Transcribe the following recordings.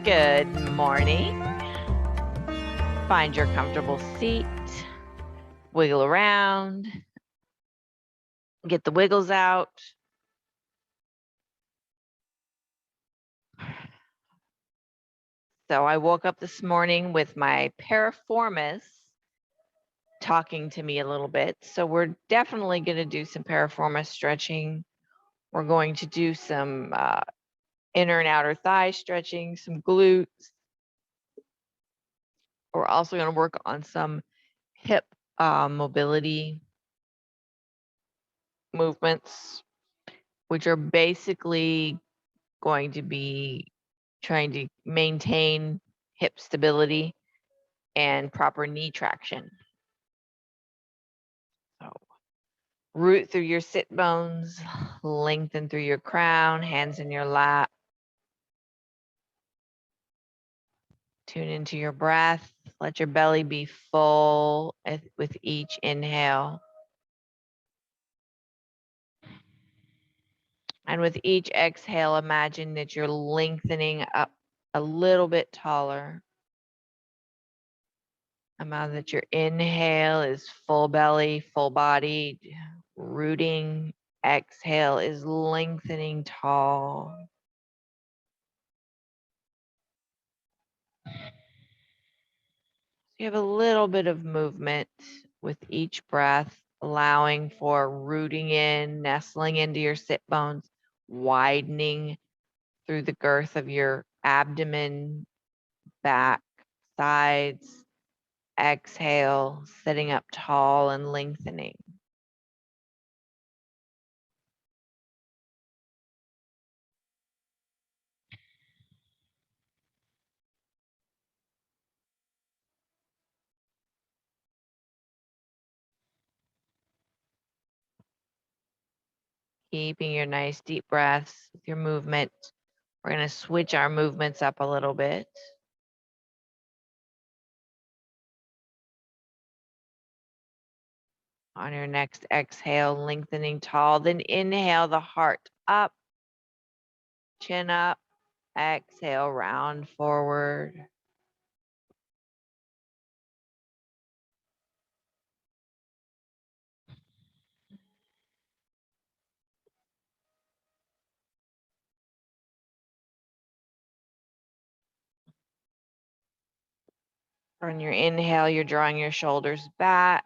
Good morning. Find your comfortable seat. Wiggle around. Get the wiggles out. So I woke up this morning with my piriformis talking to me a little bit. So we're definitely going to do some piriformis stretching. We're going to do some inner and outer thigh stretching, some glutes. We're also going to work on some hip mobility movements, which are basically going to be trying to maintain hip stability and proper knee traction. So root through your sit bones, lengthen through your crown, hands in your lap. Tune into your breath. Let your belly be full with each inhale. And with each exhale, imagine that you're lengthening up a little bit taller. Imagine that your inhale is full belly, full bodied, rooting. Exhale is lengthening tall. You have a little bit of movement with each breath, allowing for rooting in, nestling into your sit bones, widening through the girth of your abdomen, back, sides. Exhale, sitting up tall and lengthening. Keeping your nice deep breaths with your movement. We're going to switch our movements up a little bit. On your next exhale, lengthening tall, then inhale the heart up, chin up, exhale, round forward. On your inhale, you're drawing your shoulders back,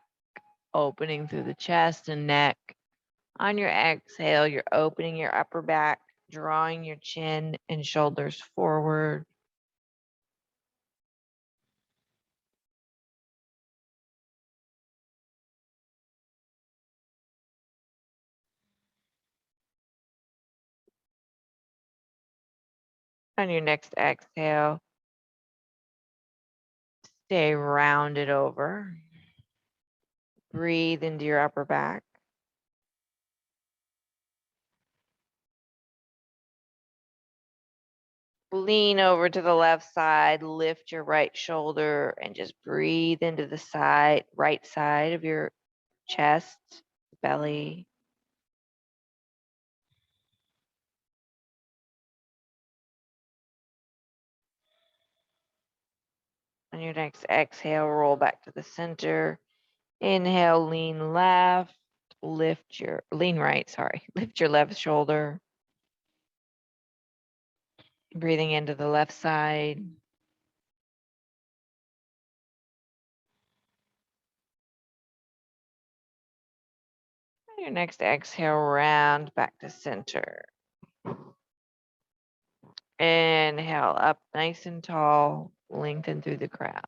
opening through the chest and neck. On your exhale, you're opening your upper back, drawing your chin and shoulders forward. On your next exhale, stay rounded over. Breathe into your upper back. Lean over to the left side, lift your right shoulder, and just breathe into the right side of your chest, belly. On your next exhale, roll back to the center. Inhale, lean left, lean right, sorry. Lift your left shoulder. Breathing into the left side. On your next exhale, round back to center. Inhale, up nice and tall, lengthen through the crown.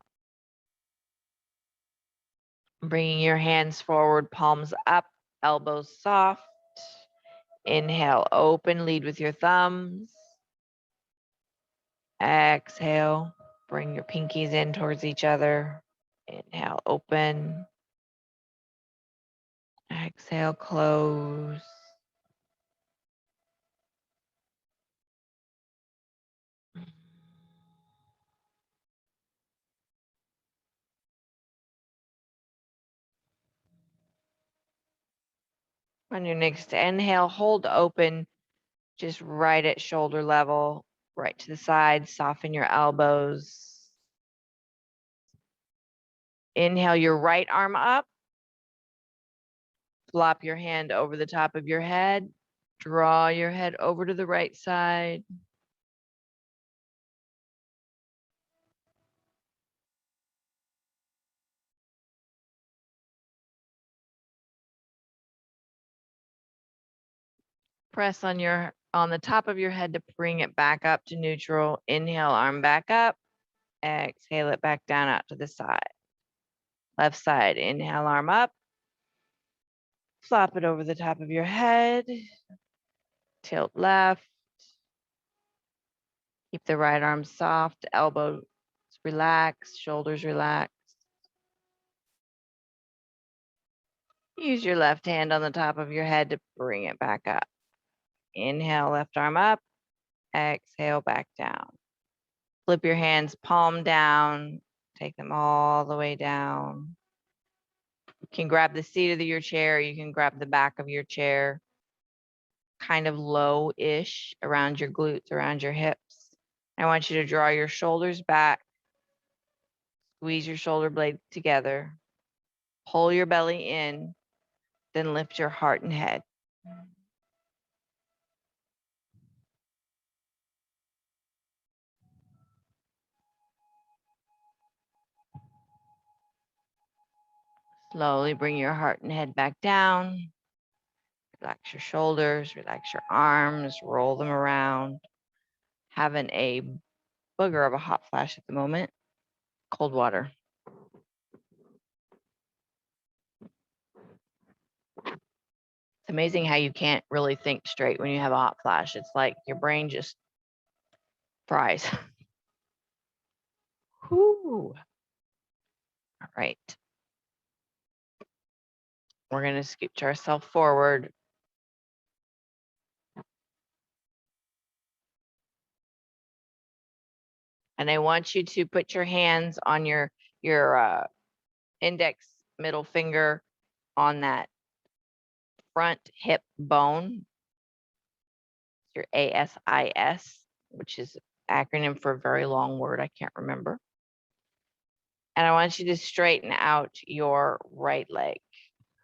Bringing your hands forward, palms up, elbows soft. Inhale, open, lead with your thumbs. Exhale, bring your pinkies in towards each other. Inhale, open. Exhale, close. On your next inhale, hold open, just right at shoulder level. right to the side, soften your elbows. Inhale your right arm up. Flop your hand over the top of your head. Draw your head over to the right side. Press on the top of your head to bring it back up to neutral. Inhale, arm back up. Exhale it back down out to the side. Left side, inhale, arm up. Flop it over the top of your head. Tilt left. Keep the right arm soft, elbows relaxed, shoulders relaxed. Use your left hand on the top of your head to bring it back up. Inhale, left arm up. Exhale, back down. Flip your hands palm down. Take them all the way down. You can grab the seat of your chair. You can grab the back of your chair. Kind of low-ish around your glutes, around your hips. I want you to draw your shoulders back. Squeeze your shoulder blades together. Pull your belly in. Then lift your heart and head. Slowly bring your heart and head back down. Relax your shoulders, relax your arms, roll them around. Having a booger of a hot flash at the moment. Cold water. It's amazing how you can't really think straight when you have a hot flash. It's like your brain just fries. Whew. All right. We're going to scooch ourselves forward. And I want you to put your hands on your index middle finger on that front hip bone, your ASIS, which is acronym for a very long word I can't remember. And I want you to straighten out your right leg.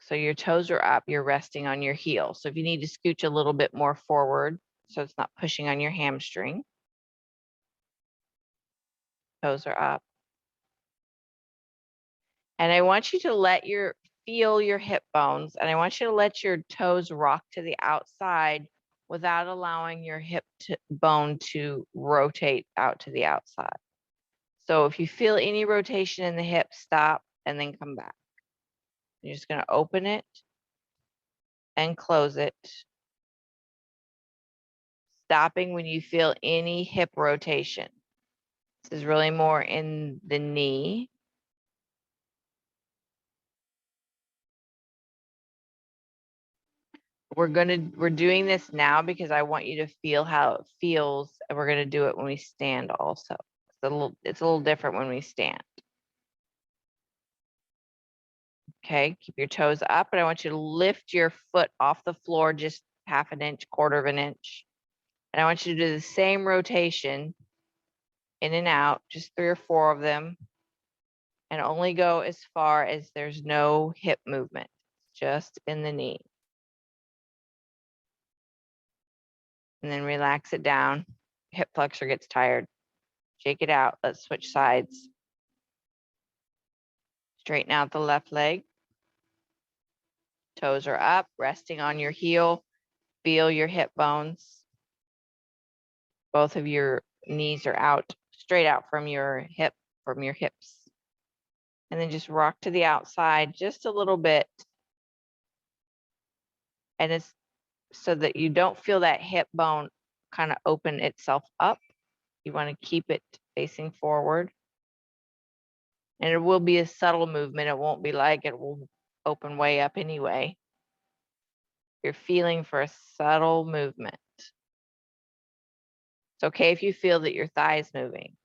So your toes are up, you're resting on your heel. So if you need to scooch a little bit more forward, so it's not pushing on your hamstring. Toes are up. And I want you to feel your hip bones, and I want you to let your toes rock to the outside without allowing your hip bone to rotate out to the outside. So if you feel any rotation in the hip, stop and then come back. You're just going to open it and close it, stopping when you feel any hip rotation. This is really more in the knee. We're doing this now because I want you to feel how it feels, and we're going to do it when we stand also. It's a little different when we stand. Okay, keep your toes up, and I want you to lift your foot off the floor just half an inch, quarter of an inch. And I want you to do the same rotation in and out, just 3 or 4 of them, and only go as far as there's no hip movement, just in the knee. And then relax it down. Hip flexor gets tired. Shake it out. Let's switch sides. Straighten out the left leg. Toes are up, resting on your heel. Feel your hip bones. Both of your knees are out, straight out from your hips. And then just rock to the outside just a little bit. And it's so that you don't feel that hip bone kind of open itself up. You want to keep it facing forward. And it will be a subtle movement. It won't be like it will open way up anyway. You're feeling for a subtle movement. It's okay if you feel that your thigh is moving,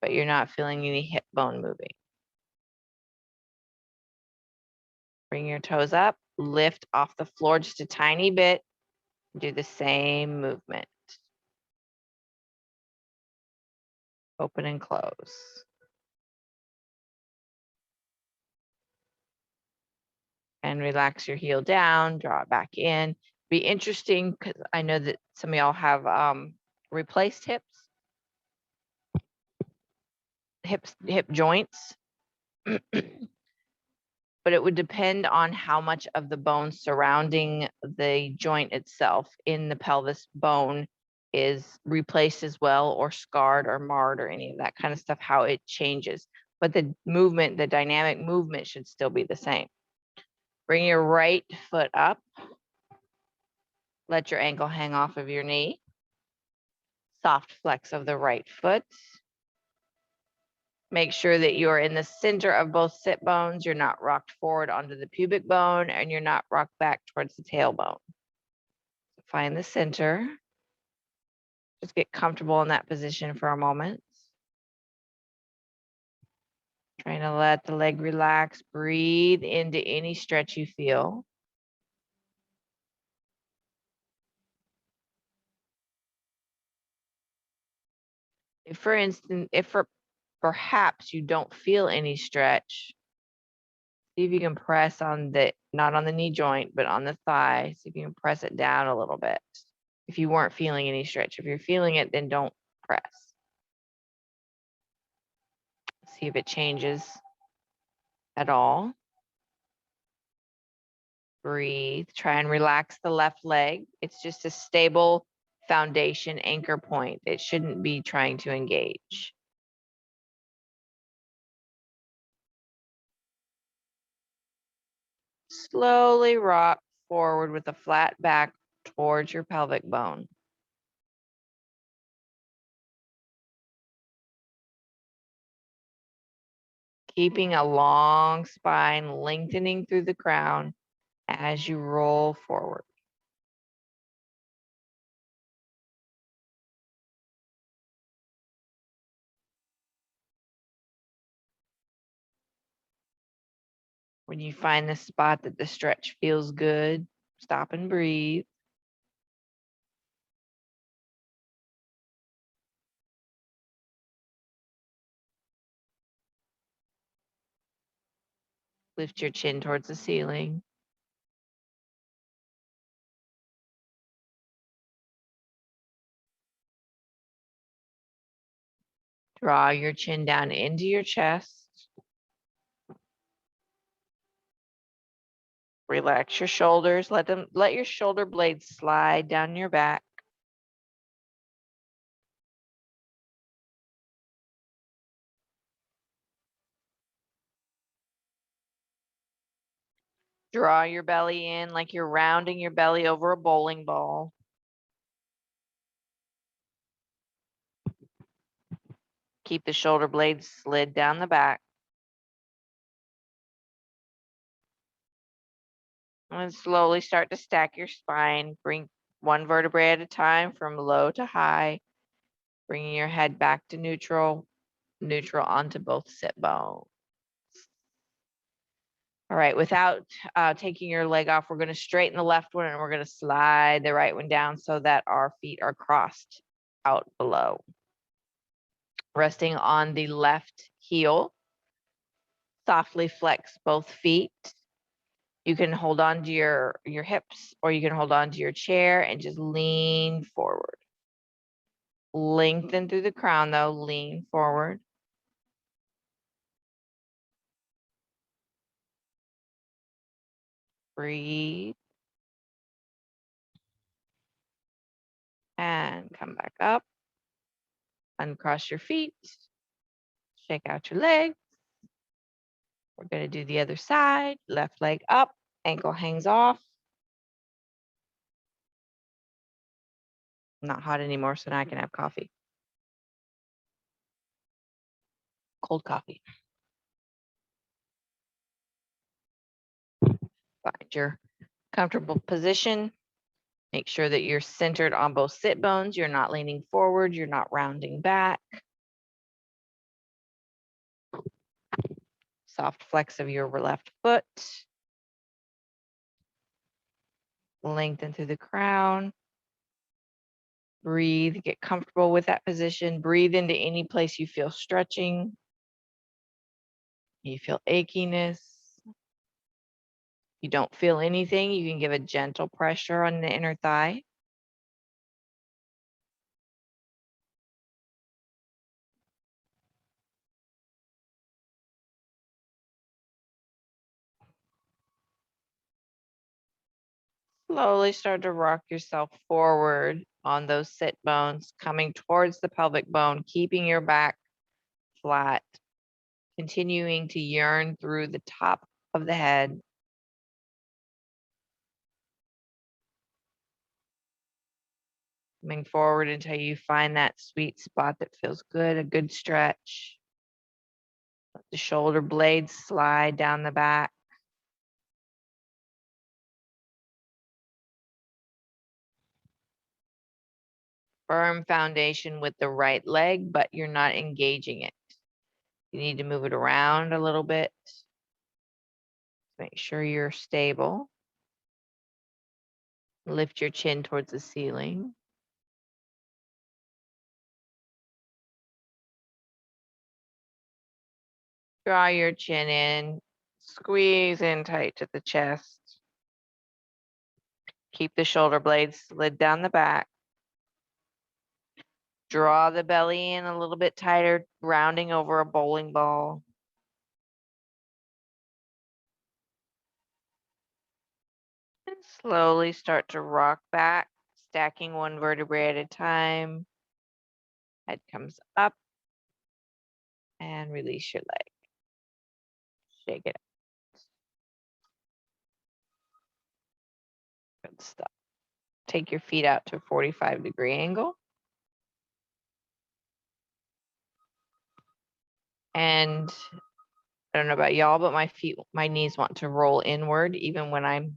but you're not feeling any hip bone moving. Bring your toes up, lift off the floor just a tiny bit. Do the same movement. Open and close. And relax your heel down, draw it back in. Be interesting because I know that some of y'all have replaced hip joints. But it would depend on how much of the bone surrounding the joint itself in the pelvis bone is replaced as well, or scarred or marred or any of that kind of stuff, how it changes. But the movement, the dynamic movement should still be the same. Bring your right foot up. Let your ankle hang off of your knee. Soft flex of the right foot. Make sure that you're in the center of both sit bones. You're not rocked forward onto the pubic bone, and you're not rocked back towards the tailbone. Find the center. Just get comfortable in that position for a moment. Trying to let the leg relax. Breathe into any stretch you feel. If, for instance, perhaps you don't feel any stretch, see if you can press on the, not on the knee joint, but on the thigh. See if you can press it down a little bit. If you weren't feeling any stretch, if you're feeling it, then don't press. See if it changes at all. Breathe. Try and relax the left leg. It's just a stable foundation anchor point. It shouldn't be trying to engage. Slowly rock forward with a flat back towards your pelvic bone. Keeping a long spine, lengthening through the crown as you roll forward. When you find the spot that the stretch feels good, stop and breathe. Lift your chin towards the ceiling. Draw your chin down into your chest. Relax your shoulders. Let your shoulder blades slide down your back. Draw your belly in like you're rounding your belly over a bowling ball. Keep the shoulder blades slid down the back. And slowly start to stack your spine. Bring one vertebrae at a time from low to high. Bringing your head back to neutral, neutral onto both sit bones. All right, without taking your leg off, we're going to straighten the left one and we're going to slide the right one down so that our feet are crossed out below. Resting on the left heel, softly flex both feet. You can hold on to your hips, or you can hold on to your chair and just lean forward. Lengthen through the crown though, lean forward. Breathe. And come back up. Uncross your feet. Shake out your legs. We're going to do the other side. Left leg up, ankle hangs off. Not hot anymore, so now I can have coffee. Cold coffee. Find your comfortable position. Make sure that you're centered on both sit bones. You're not leaning forward. You're not rounding back. Soft flex of your left foot. Lengthen through the crown. Breathe, get comfortable with that position. Breathe into any place you feel stretching. You feel achiness. You don't feel anything, you can give a gentle pressure on the inner thigh. Slowly start to rock yourself forward on those sit bones, coming towards the pelvic bone, keeping your back flat, continuing to yearn through the top of the head. Coming forward until you find that sweet spot that feels good, a good stretch. Let the shoulder blades slide down the back. Firm foundation with the right leg, but you're not engaging it. You need to move it around a little bit. Make sure you're stable. Lift your chin towards the ceiling. Draw your chin in, squeeze in tight to the chest. Keep the shoulder blades slid down the back. Draw the belly in a little bit tighter, rounding over a bowling ball. And slowly start to rock back, stacking one vertebrae at a time. Head comes up and release your leg. Shake it. Good stuff. Take your feet out to a 45-degree angle. And I don't know about y'all, but my knees want to roll inward even when I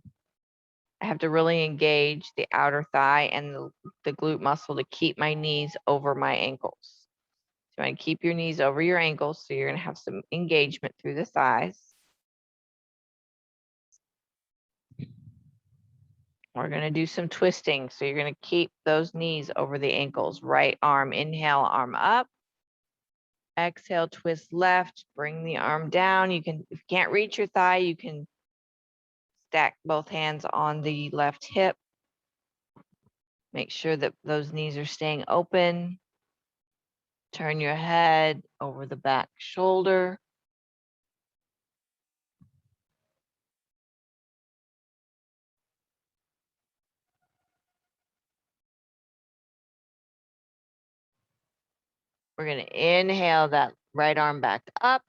have to really engage the outer thigh and the glute muscle to keep my knees over my ankles. So you want to keep your knees over your ankles, so you're going to have some engagement through the thighs. We're going to do some twisting, so you're going to keep those knees over the ankles. Right arm, inhale, arm up. Exhale, twist left, bring the arm down. If you can't reach your thigh, you can stack both hands on the left hip. Make sure that those knees are staying open. Turn your head over the back shoulder. We're going to inhale that right arm back up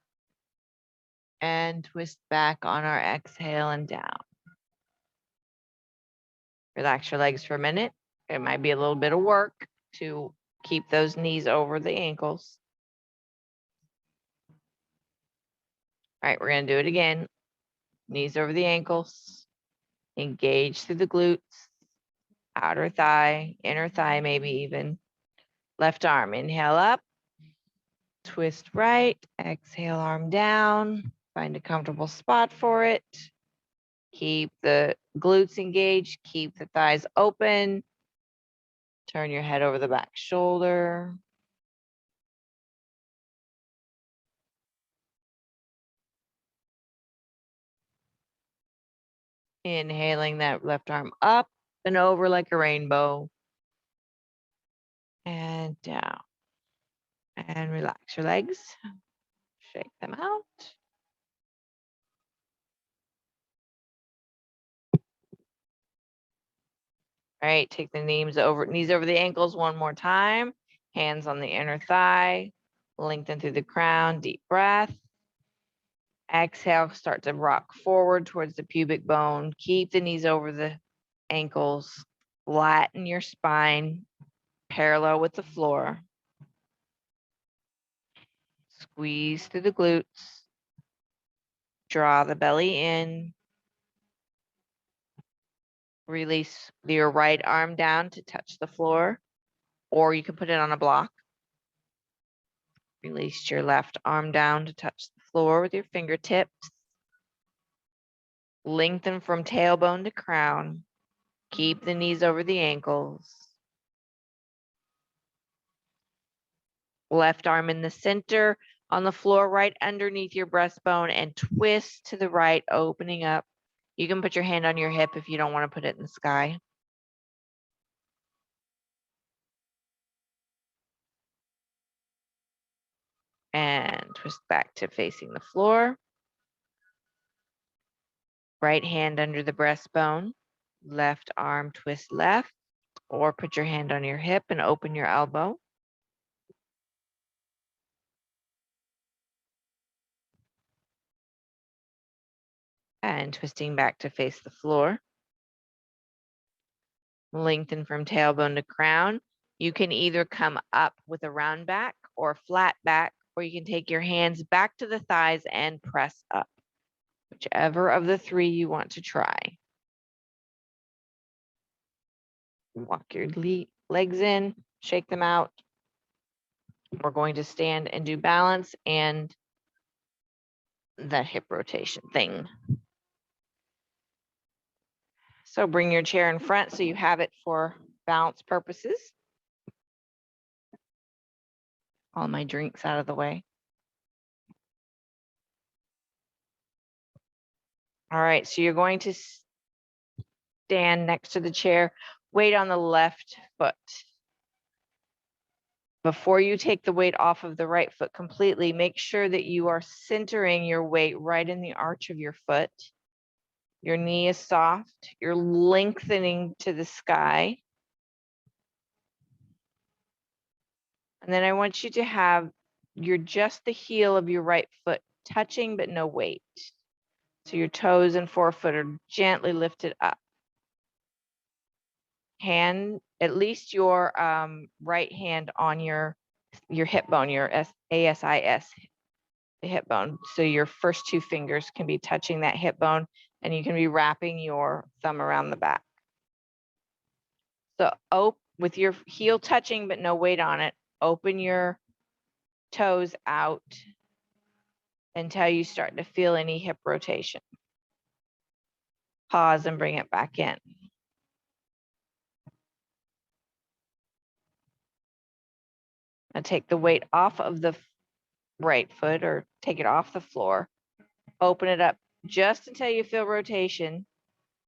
and twist back on our exhale and down. Relax your legs for a minute. It might be a little bit of work to keep those knees over the ankles. All right, we're going to do it again. Knees over the ankles. Engage through the glutes, outer thigh, inner thigh, maybe even. Left arm, inhale up. Twist right, exhale, arm down. Find a comfortable spot for it. Keep the glutes engaged, keep the thighs open. Turn your head over the back shoulder. Inhaling that left arm up and over like a rainbow. And down. And relax your legs. Shake them out. All right, take the knees over the ankles one more time. Hands on the inner thigh. Lengthen through the crown. Deep breath. Exhale, start to rock forward towards the pubic bone. Keep the knees over the ankles. Flatten your spine parallel with the floor. Squeeze through the glutes. Draw the belly in. Release your right arm down to touch the floor, or you can put it on a block. Release your left arm down to touch the floor with your fingertips. Lengthen from tailbone to crown. Keep the knees over the ankles. Left arm in the center on the floor, right underneath your breastbone, and twist to the right, opening up. You can put your hand on your hip if you don't want to put it in the sky. And twist back to facing the floor. Right hand under the breastbone, left arm twist left, or put your hand on your hip and open your elbow. And twisting back to face the floor. Lengthen from tailbone to crown. You can either come up with a round back or flat back, or you can take your hands back to the thighs and press up. Whichever of the three you want to try. Walk your legs in, shake them out. We're going to stand and do balance and that hip rotation thing. So bring your chair in front so you have it for balance purposes. All my drinks out of the way. All right, so you're going to stand next to the chair, weight on the left foot. Before you take the weight off of the right foot completely, make sure that you are centering your weight right in the arch of your foot. Your knee is soft. You're lengthening to the sky. And then I want you to have just the heel of your right foot touching, but no weight. So your toes and forefoot are gently lifted up. Hand, at least your right hand on your hip bone, your ASIS, the hip bone. So your first two fingers can be touching that hip bone, and you can be wrapping your thumb around the back. So with your heel touching but no weight on it, open your toes out until you start to feel any hip rotation. Pause and bring it back in. Now take the weight off of the right foot, or take it off the floor. Open it up just until you feel rotation.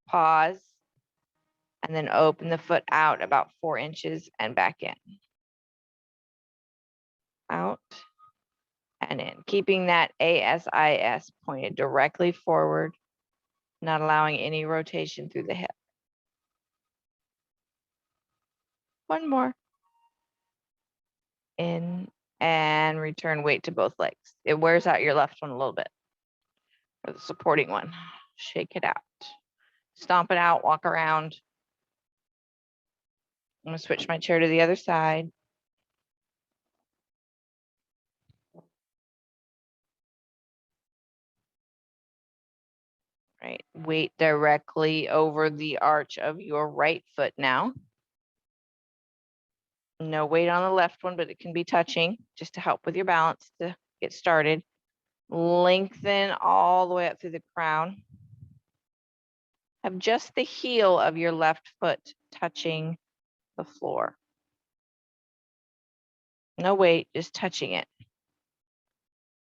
Pause, and then open the foot out about 4 inches and back in. Out and in, keeping that ASIS pointed directly forward, not allowing any rotation through the hip. One more. In and return weight to both legs. It wears out your left one a little bit, or the supporting one. Shake it out. Stomp it out, walk around. I'm gonna switch my chair to the other side. Right, weight directly over the arch of your right foot now. No weight on the left one, but it can be touching just to help with your balance to get started. Lengthen all the way up through the crown. Have just the heel of your left foot touching the floor. No weight, just touching it.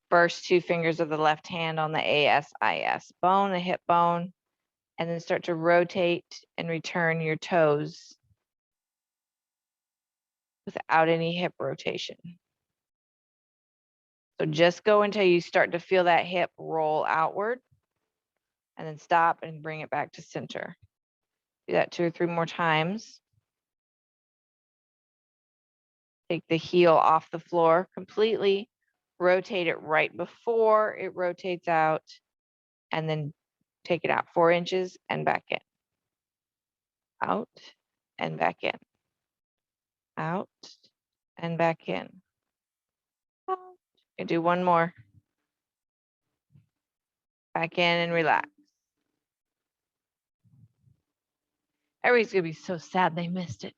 First two fingers of the left hand on the ASIS bone, the hip bone, and then start to rotate and return your toes without any hip rotation. So just go until you start to feel that hip roll outward, and then stop and bring it back to center. Do that 2 or 3 more times. Take the heel off the floor completely, rotate it right before it rotates out, and then take it out 4 inches and back in. Out and back in. Out and back in. Out. And do one more. Back in and relax. Everybody's gonna be so sad they missed it,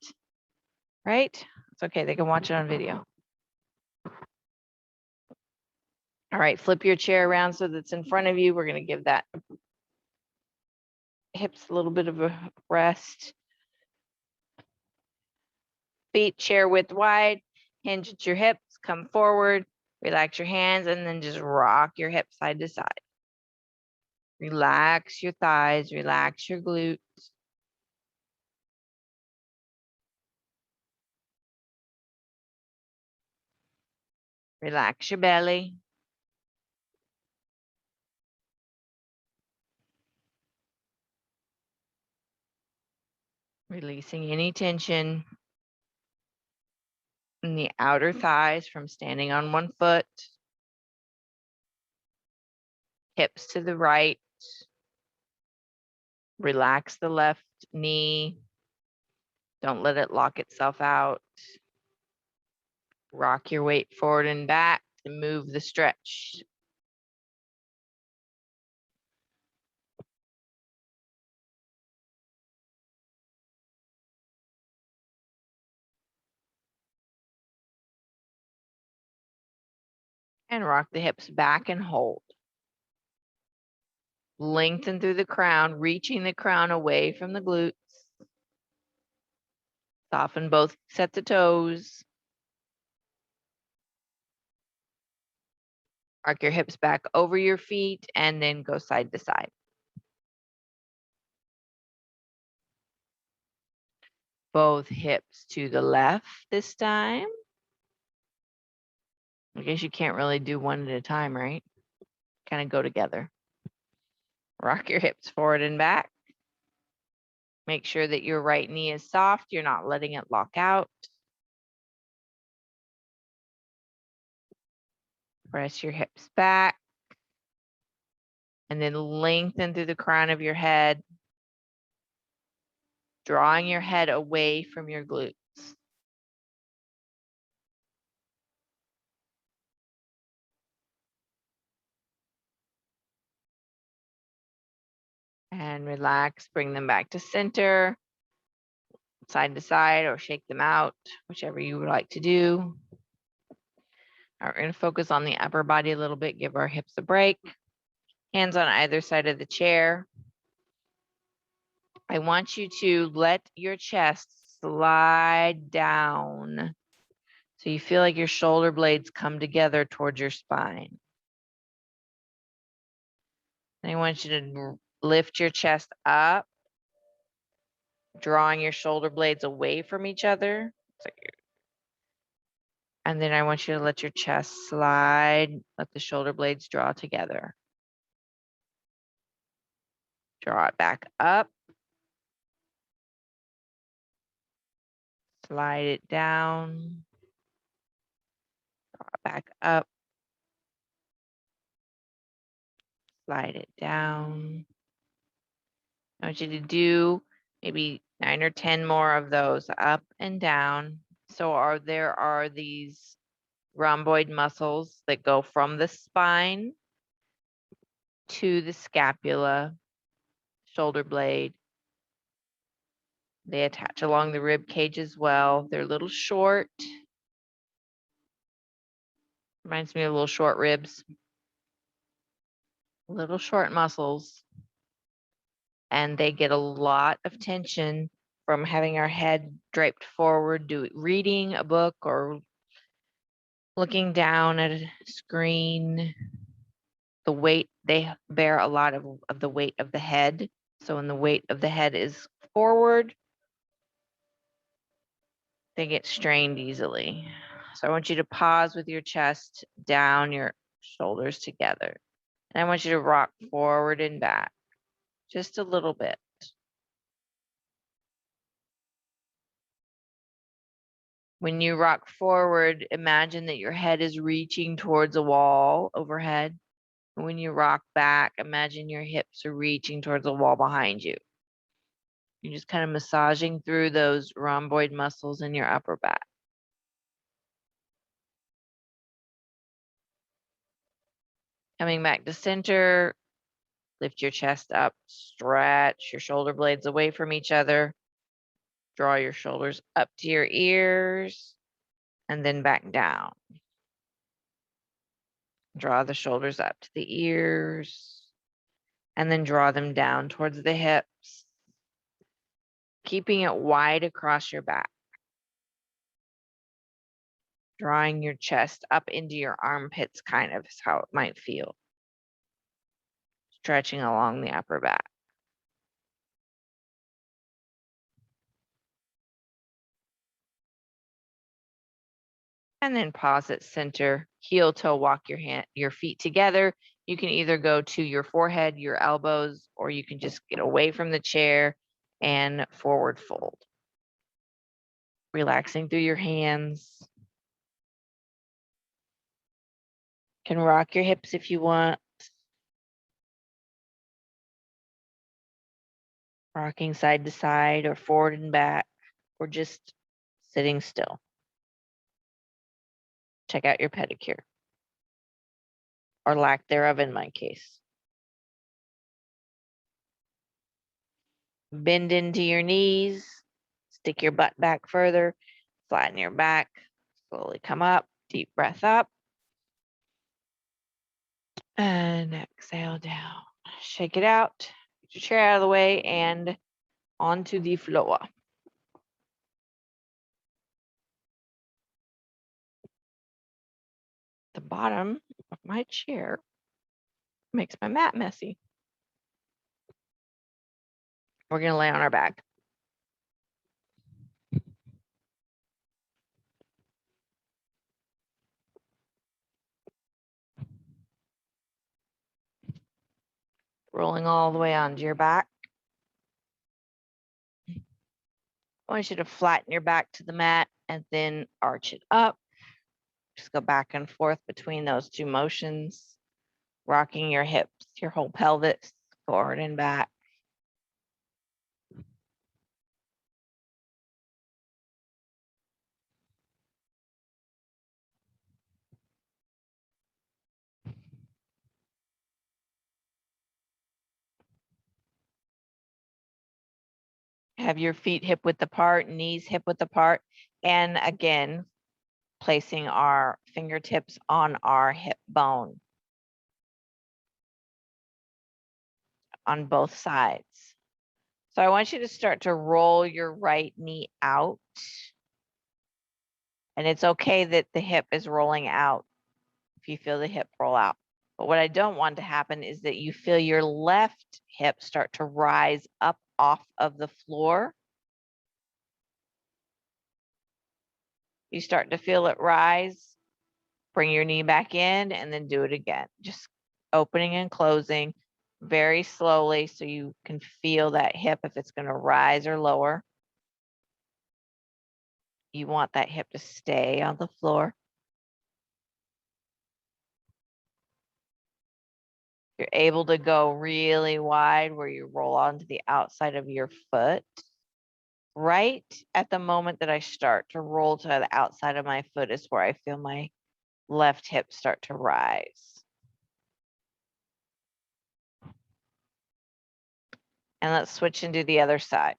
right? It's okay, they can watch it on video. All right, flip your chair around so that's in front of you. We're gonna give that hips a little bit of a rest. Feet chair width wide, hinge at your hips, come forward, relax your hands, and then just rock your hips side to side. Relax your thighs, relax your glutes. Relax your belly. Releasing any tension in the outer thighs from standing on one foot. Hips to the right. Relax the left knee. Don't let it lock itself out. Rock your weight forward and back to move the stretch. And rock the hips back and hold. Lengthen through the crown, reaching the crown away from the glutes. Soften both sets of toes. Arc your hips back over your feet and then go side to side. Both hips to the left this time. I guess you can't really do one at a time, right? Kind of go together. Rock your hips forward and back. Make sure that your right knee is soft. You're not letting it lock out. Press your hips back. And then lengthen through the crown of your head. Drawing your head away from your glutes. And relax, bring them back to center, side to side, or shake them out, whichever you would like to do. All right, we're going to focus on the upper body a little bit, give our hips a break. Hands on either side of the chair. I want you to let your chest slide down so you feel like your shoulder blades come together towards your spine. And I want you to lift your chest up, drawing your shoulder blades away from each other. And then I want you to let your chest slide, let the shoulder blades draw together. Draw it back up. Slide it down. Draw it back up. Slide it down. I want you to do maybe 9 or 10 more of those up and down. So there are these rhomboid muscles that go from the spine to the scapula, shoulder blade. They attach along the rib cage as well. They're a little short. Reminds me of little short ribs. Little short muscles. And they get a lot of tension from having our head draped forward, reading a book or looking down at a screen. The weight, they bear a lot of the weight of the head. So when the weight of the head is forward, they get strained easily. So I want you to pause with your chest down, your shoulders together. And I want you to rock forward and back just a little bit. When you rock forward, imagine that your head is reaching towards a wall overhead. When you rock back, imagine your hips are reaching towards a wall behind you. You're just kind of massaging through those rhomboid muscles in your upper back. Coming back to center, lift your chest up, stretch your shoulder blades away from each other. Draw your shoulders up to your ears and then back down. Draw the shoulders up to the ears and then draw them down towards the hips, keeping it wide across your back. drawing your chest up into your armpits, kind of is how it might feel. Stretching along the upper back. And then pause at center, heel toe, walk your feet together. You can either go to your forehead, your elbows, or you can just get away from the chair and forward fold. Relaxing through your hands. Can rock your hips if you want. Rocking side to side or forward and back, or just sitting still. Check out your pedicure, or lack thereof in my case. Bend into your knees, stick your butt back further, flatten your back, slowly come up, deep breath up. And exhale down. Shake it out, get your chair out of the way and onto the floor. The bottom of my chair makes my mat messy. We're going to lay on our back. Rolling all the way onto your back. I want you to flatten your back to the mat and then arch it up. Just go back and forth between those two motions, rocking your hips, your whole pelvis, forward and back. Have your feet hip width apart, knees hip width apart. And again, placing our fingertips on our hip bone on both sides. So I want you to start to roll your right knee out. And it's okay that the hip is rolling out if you feel the hip roll out. But what I don't want to happen is that you feel your left hip start to rise up off of the floor. You start to feel it rise, bring your knee back in and then do it again. Just opening and closing very slowly so you can feel that hip if it's going to rise or lower. You want that hip to stay on the floor. You're able to go really wide where you roll onto the outside of your foot. Right at the moment that I start to roll to the outside of my foot is where I feel my left hip start to rise. And let's switch into the other side.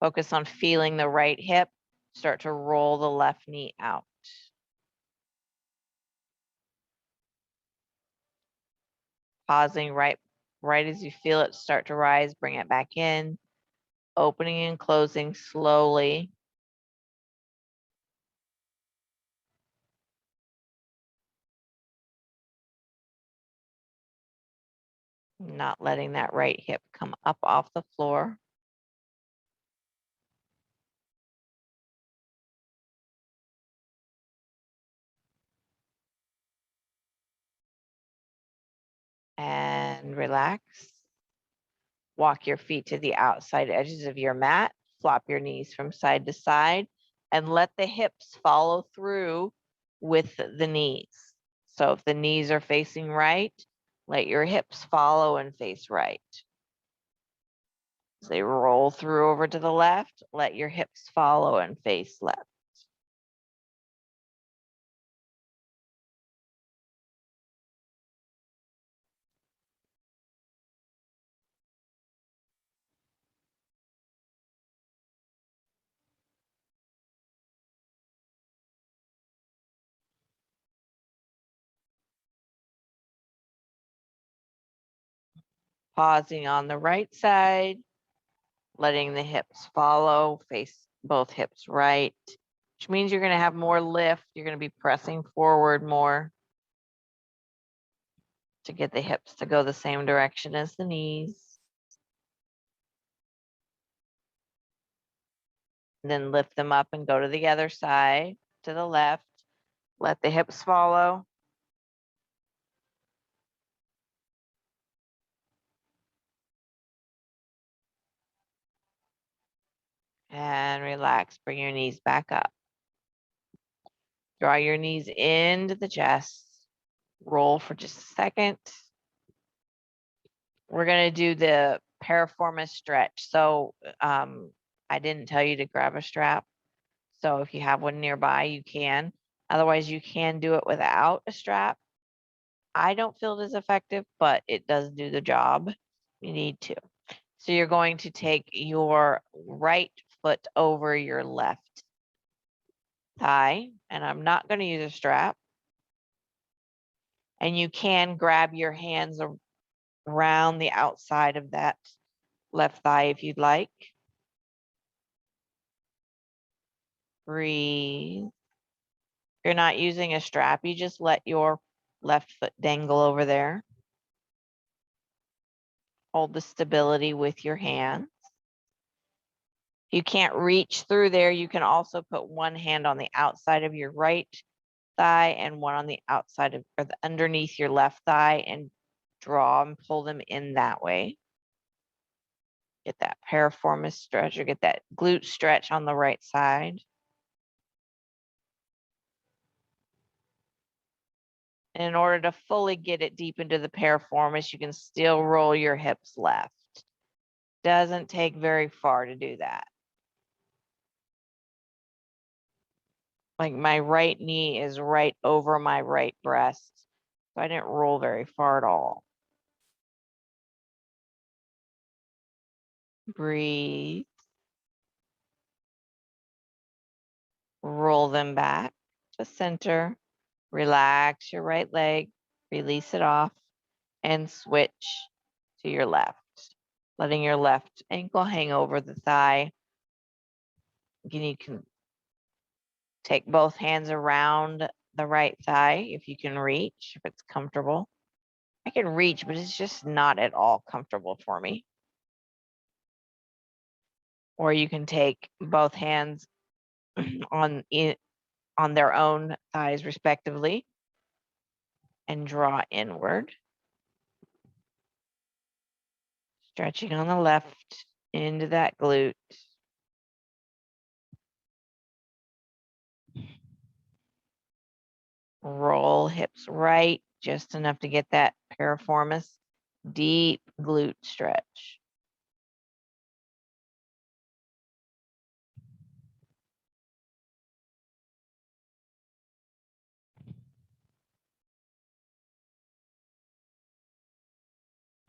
Focus on feeling the right hip start to roll the left knee out. Pausing right as you feel it start to rise, bring it back in. Opening and closing slowly. Not letting that right hip come up off the floor. And relax. Walk your feet to the outside edges of your mat. Flop your knees from side to side and let the hips follow through with the knees. So if the knees are facing right, let your hips follow and face right. As they roll through over to the left, let your hips follow and face left. Pausing on the right side, letting the hips follow, face both hips right, which means you're going to have more lift. You're going to be pressing forward more to get the hips to go the same direction as the knees. Then lift them up and go to the other side, to the left. Let the hips follow. And relax, bring your knees back up. Draw your knees into the chest. Roll for just a second. We're gonna do the piriformis stretch. So I didn't tell you to grab a strap. So if you have one nearby, you can. Otherwise, you can do it without a strap. I don't feel it as effective, but it does do the job. You need to. So you're going to take your right foot over your left thigh, and I'm not going to use a strap. And you can grab your hands around the outside of that left thigh if you'd like. Breathe. If you're not using a strap, you just let your left foot dangle over there. Hold the stability with your hands. If you can't reach through there, you can also put one hand on the outside of your right thigh and one on the outside of or underneath your left thigh and draw and pull them in that way. Get that piriformis stretch or get that glute stretch on the right side. And in order to fully get it deep into the piriformis, you can still roll your hips left. Doesn't take very far to do that. Like my right knee is right over my right breast. So I didn't roll very far at all. Breathe. Roll them back to center. Relax your right leg, release it off, and switch to your left. Letting your left ankle hang over the thigh. Again, you can take both hands around the right thigh if you can reach, if it's comfortable. I can reach, but it's just not at all comfortable for me. Or you can take both hands on their own thighs respectively and draw inward. Stretching on the left into that glute. Roll hips right, just enough to get that piriformis deep glute stretch.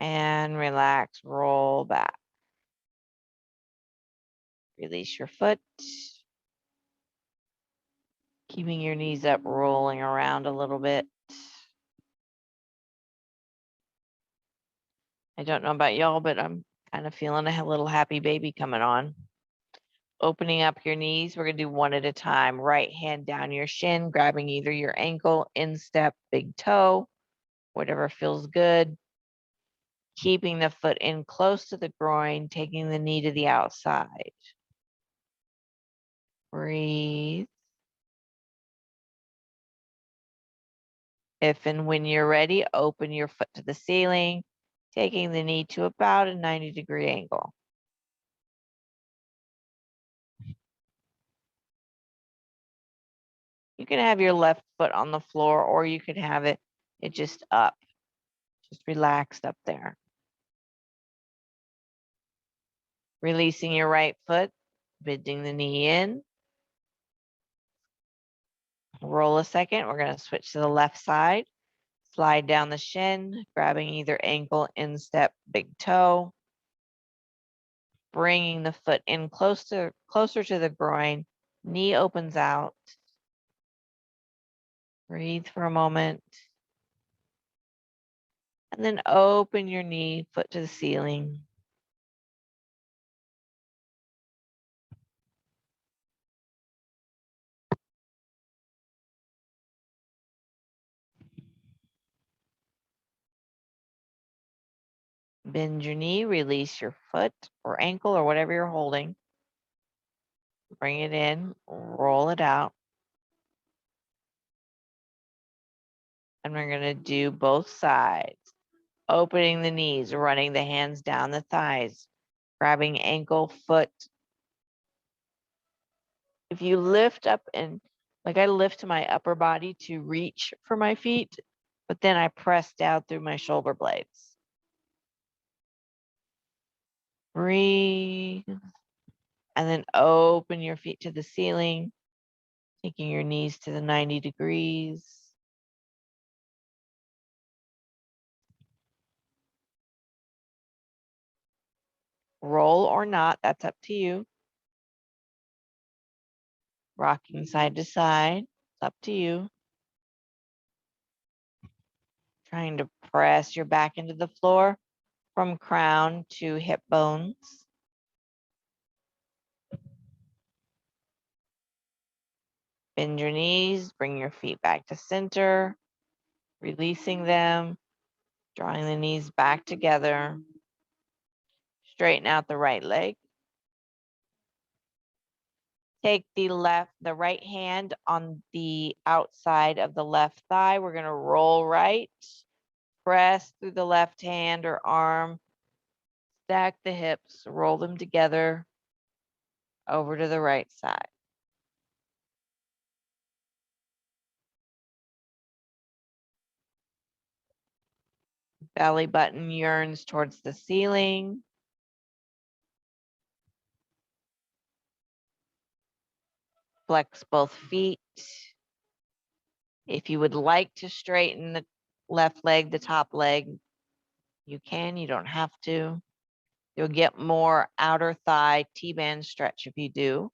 And relax, roll back. Release your foot. Keeping your knees up, rolling around a little bit. I don't know about y'all, but I'm kind of feeling a little happy baby coming on. Opening up your knees, we're going to do one at a time. Right hand down your shin, grabbing either your ankle, instep, big toe, whatever feels good. Keeping the foot in close to the groin, taking the knee to the outside. Breathe. If and when you're ready, open your foot to the ceiling, taking the knee to about a 90-degree angle. You can have your left foot on the floor, or you could have it just up, just relaxed up there. Releasing your right foot, bending the knee in. Roll a second. We're going to switch to the left side. Slide down the shin, grabbing either ankle, instep, big toe. Bringing the foot in closer to the groin. Knee opens out. Breathe for a moment. And then open your knee, foot to the ceiling. Bend your knee, release your foot or ankle or whatever you're holding. Bring it in, roll it out. And we're going to do both sides. Opening the knees, running the hands down the thighs, grabbing ankle, foot. If you lift up and like I lift my upper body to reach for my feet, but then I press down through my shoulder blades. Breathe. And then open your feet to the ceiling, taking your knees to the 90 degrees. Roll or not, that's up to you. Rocking side to side, it's up to you. Trying to press your back into the floor from crown to hip bones. Bend your knees, bring your feet back to center, releasing them, drawing the knees back together. Straighten out the right leg. Take the right hand on the outside of the left thigh. We're going to roll right, press through the left hand or arm, stack the hips, roll them together over to the right side. Belly button yearns towards the ceiling. Flex both feet. If you would like to straighten the left leg, the top leg, you can, you don't have to. You'll get more outer thigh T-band stretch if you do.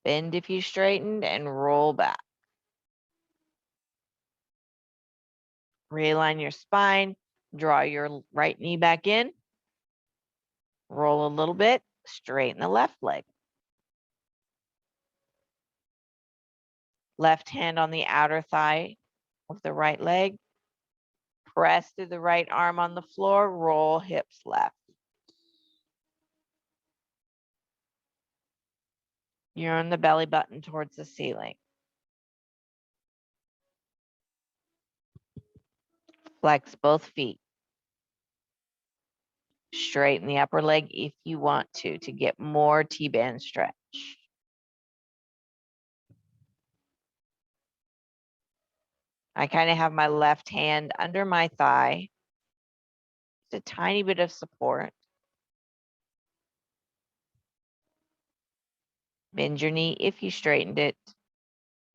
Bend if you straightened and roll back. Realign your spine, draw your right knee back in, roll a little bit, straighten the left leg. Left hand on the outer thigh of the right leg. Press through the right arm on the floor, roll hips left. Yearn the belly button towards the ceiling. Flex both feet. Straighten the upper leg if you want to get more T-band stretch. I kind of have my left hand under my thigh. Just a tiny bit of support. Bend your knee if you straightened it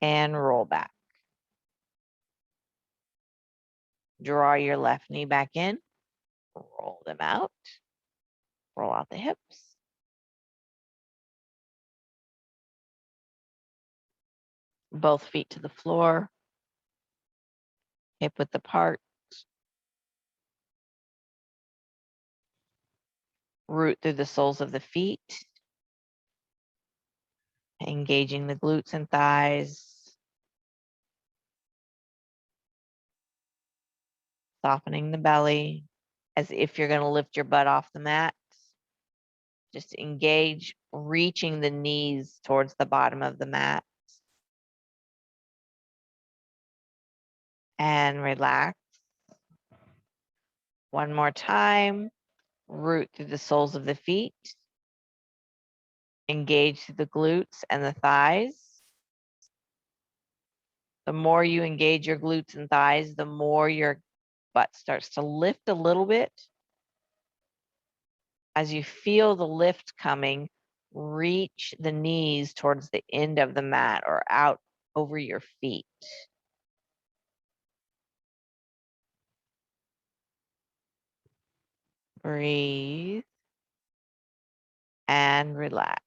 and roll back. Draw your left knee back in, roll them out, roll out the hips. Both feet to the floor, hip width apart. Root through the soles of the feet, engaging the glutes and thighs. Softening the belly as if you're going to lift your butt off the mat. Just engage, reaching the knees towards the bottom of the mat. And relax. One more time. Root through the soles of the feet. Engage through the glutes and the thighs. The more you engage your glutes and thighs, the more your butt starts to lift a little bit. As you feel the lift coming, reach the knees towards the end of the mat or out over your feet. Breathe and relax.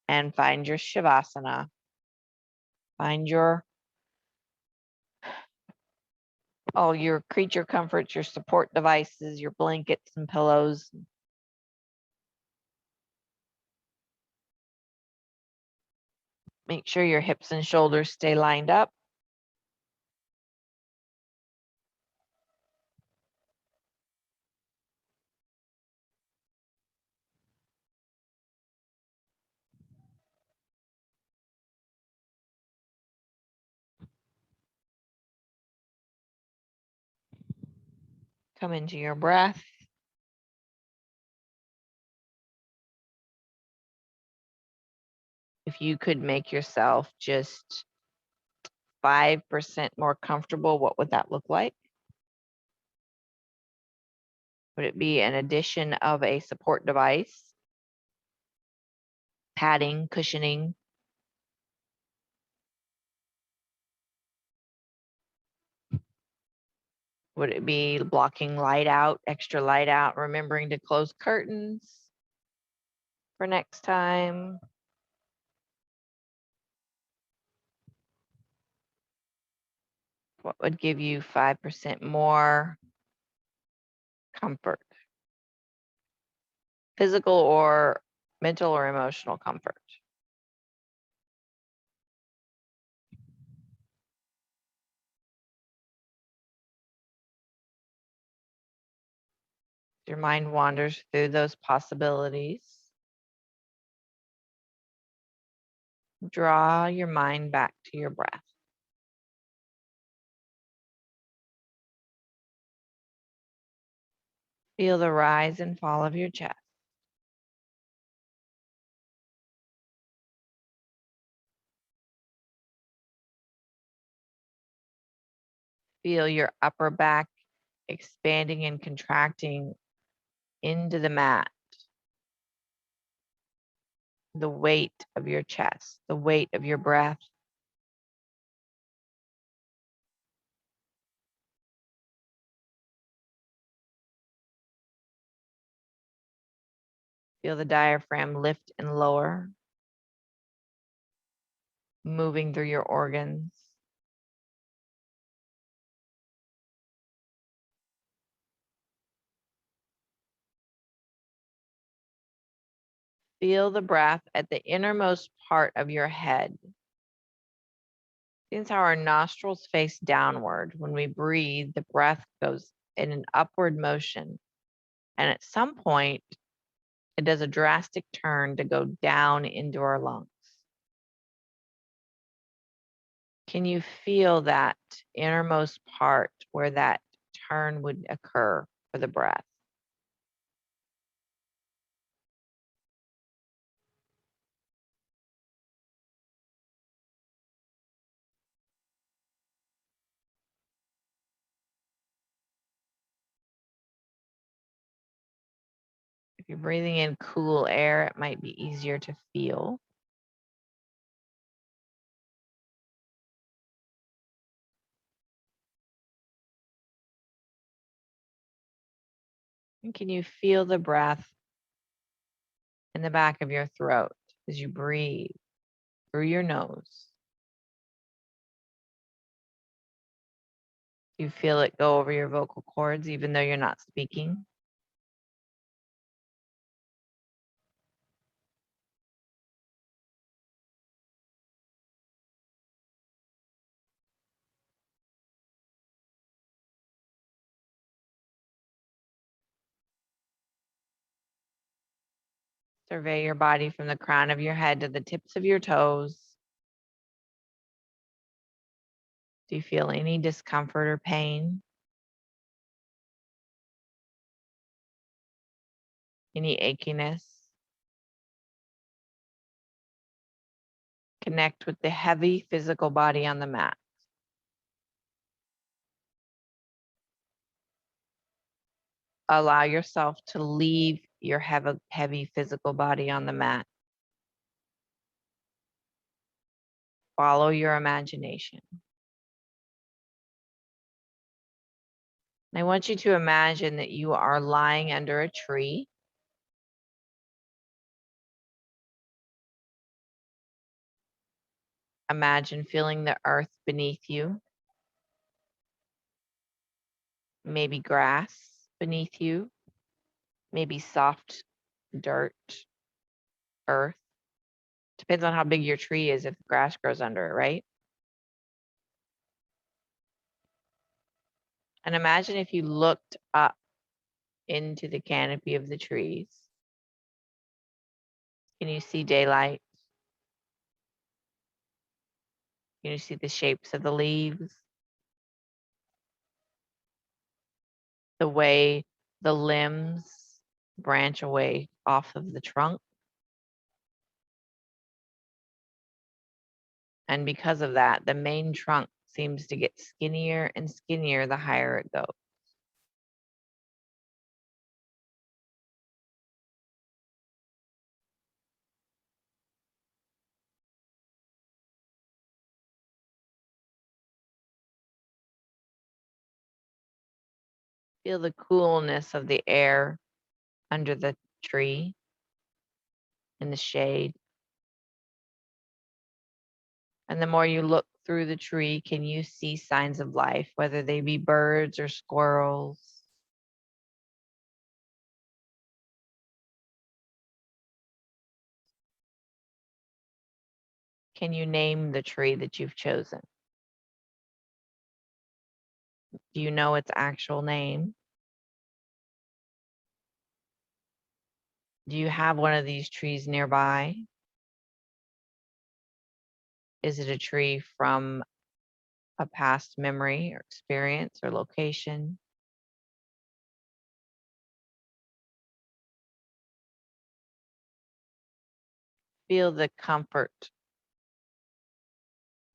And find your savasana. Find your creature comforts, your support devices, your blankets and pillows. Make sure your hips and shoulders stay lined up. Come into your breath. If you could make yourself just 5% more comfortable, what would that look like? Would it be an addition of a support device, padding, cushioning? Would it be blocking light out, extra light out, remembering to close curtains for next time? What would give you 5% more comfort? Physical or mental or emotional comfort? Your mind wanders through those possibilities. Draw your mind back to your breath. Feel the rise and fall of your chest. Feel your upper back expanding and contracting into the mat. The weight of your chest, the weight of your breath. Feel the diaphragm lift and lower, moving through your organs. Feel the breath at the innermost part of your head. Since how our nostrils face downward, when we breathe, the breath goes in an upward motion. And at some point, it does a drastic turn to go down into our lungs. Can you feel that innermost part where that turn would occur for the breath? If you're breathing in cool air, it might be easier to feel. And can you feel the breath in the back of your throat as you breathe through your nose? You feel it go over your vocal cords even though you're not speaking. Survey your body from the crown of your head to the tips of your toes. Do you feel any discomfort or pain? Any achiness? Connect with the heavy physical body on the mat. Allow yourself to leave your heavy physical body on the mat. Follow your imagination. And I want you to imagine that you are lying under a tree. Imagine feeling the earth beneath you, maybe grass beneath you, maybe soft dirt, earth. Depends on how big your tree is if grass grows under it, right? And imagine if you looked up into the canopy of the trees. Can you see daylight? Can you see the shapes of the leaves? The way the limbs branch away off of the trunk? And because of that, the main trunk seems to get skinnier and skinnier the higher it goes. Feel the coolness of the air under the tree in the shade. And the more you look through the tree, can you see signs of life, whether they be birds or squirrels? Can you name the tree that you've chosen? Do you know its actual name? Do you have one of these trees nearby? Is it a tree from a past memory or experience or location? Feel the comfort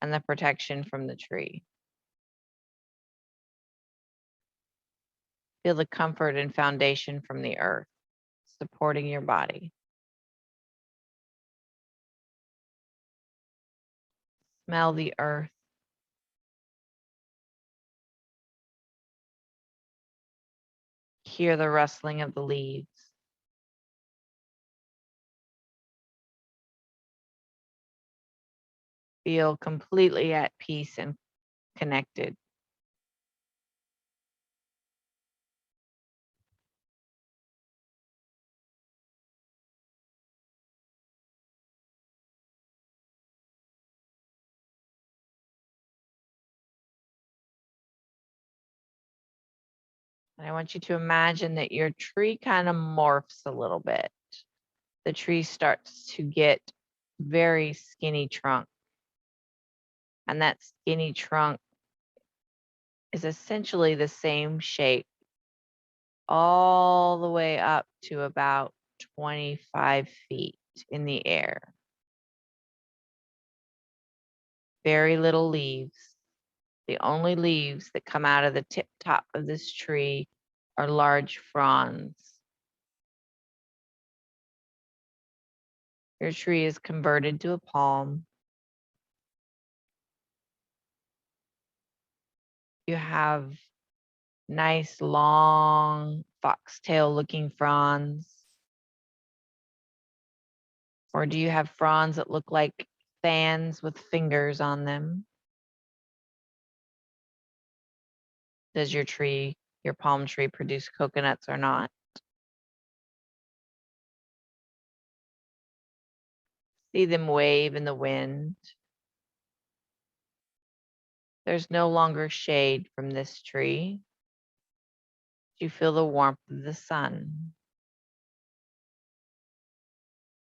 and the protection from the tree. Feel the comfort and foundation from the earth, supporting your body. Smell the earth. Hear the rustling of the leaves. Feel completely at peace and connected. And I want you to imagine that your tree kind of morphs a little bit. The tree starts to get very skinny trunk. And that skinny trunk is essentially the same shape all the way up to about 25 feet in the air. Very little leaves. The only leaves that come out of the tip top of this tree are large fronds. Your tree is converted to a palm. You have nice, long, foxtail-looking fronds. Or do you have fronds that look like fans with fingers on them? Does your tree, your palm tree, produce coconuts or not? See them wave in the wind. There's no longer shade from this tree. You feel the warmth of the sun.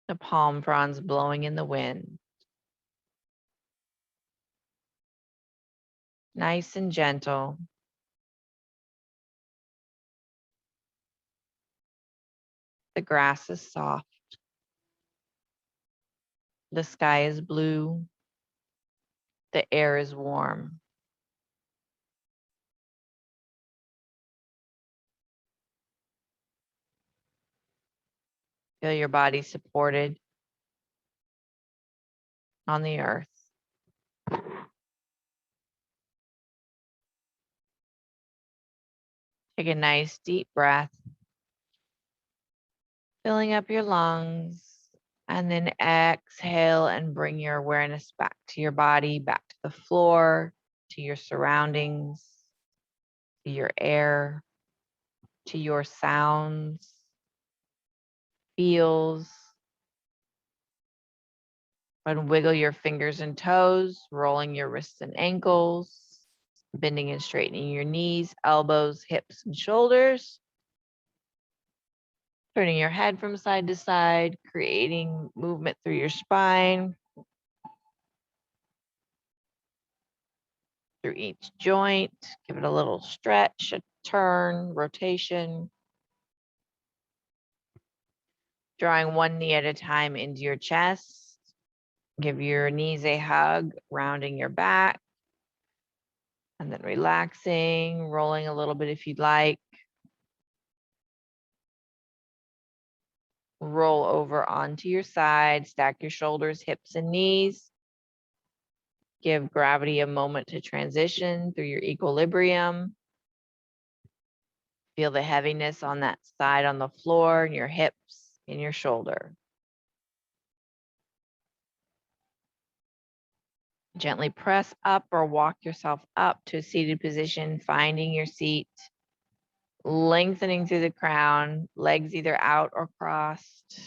The palm fronds blowing in the wind. Nice and gentle. The grass is soft. The sky is blue. The air is warm. Feel your body supported on the earth. Take a nice deep breath, filling up your lungs, and then exhale and bring your awareness back to your body, back to the floor, to your surroundings, to your air, to your sounds, feels, And wiggle your fingers and toes, rolling your wrists and ankles, bending and straightening your knees, elbows, hips, and shoulders. Turning your head from side to side, creating movement through your spine, through each joint. Give it a little stretch, a turn, rotation. Drawing one knee at a time into your chest. Give your knees a hug, rounding your back. And then relaxing, rolling a little bit if you'd like. Roll over onto your side, stack your shoulders, hips, and knees. Give gravity a moment to transition through your equilibrium. Feel the heaviness on that side on the floor, and your hips, and your shoulder. Gently press up or walk yourself up to a seated position, finding your seat. Lengthening through the crown, legs either out or crossed.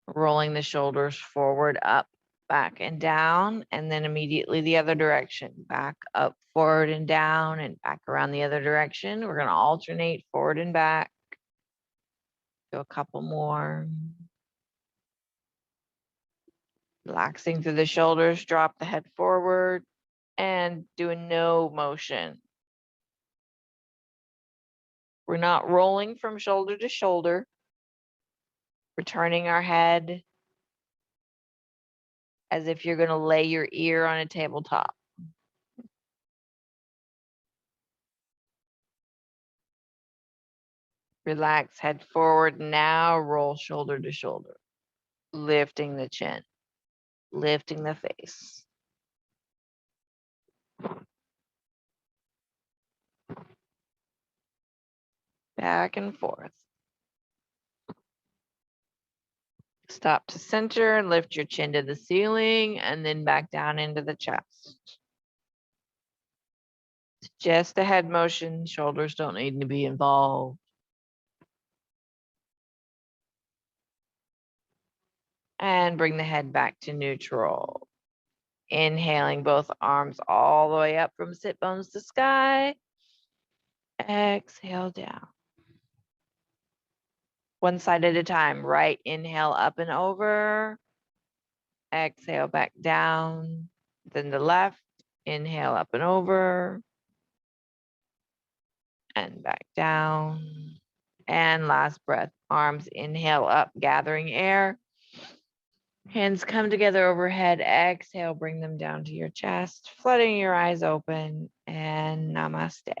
Rolling the shoulders forward, up, back, and down, and then immediately the other direction. Back, up, forward, and down, and back around the other direction. We're going to alternate forward and back. Do a couple more. Relaxing through the shoulders, drop the head forward, and do a no motion. We're not rolling from shoulder to shoulder. We're turning our head as if you're going to lay your ear on a tabletop. Relax, head forward. Now roll shoulder to shoulder, lifting the chin, lifting the face. Back and forth. Stop to center, lift your chin to the ceiling, and then back down into the chest. It's just a head motion. Shoulders don't need to be involved. And bring the head back to neutral. Inhaling both arms all the way up from sit bones to sky. Exhale down. One side at a time. Right inhale up and over. Exhale back down. Then the left. Inhale up and over. And back down. And last breath. Arms inhale up, gathering air. Hands come together overhead. Exhale, bring them down to your chest, flooding your eyes open, and namaste.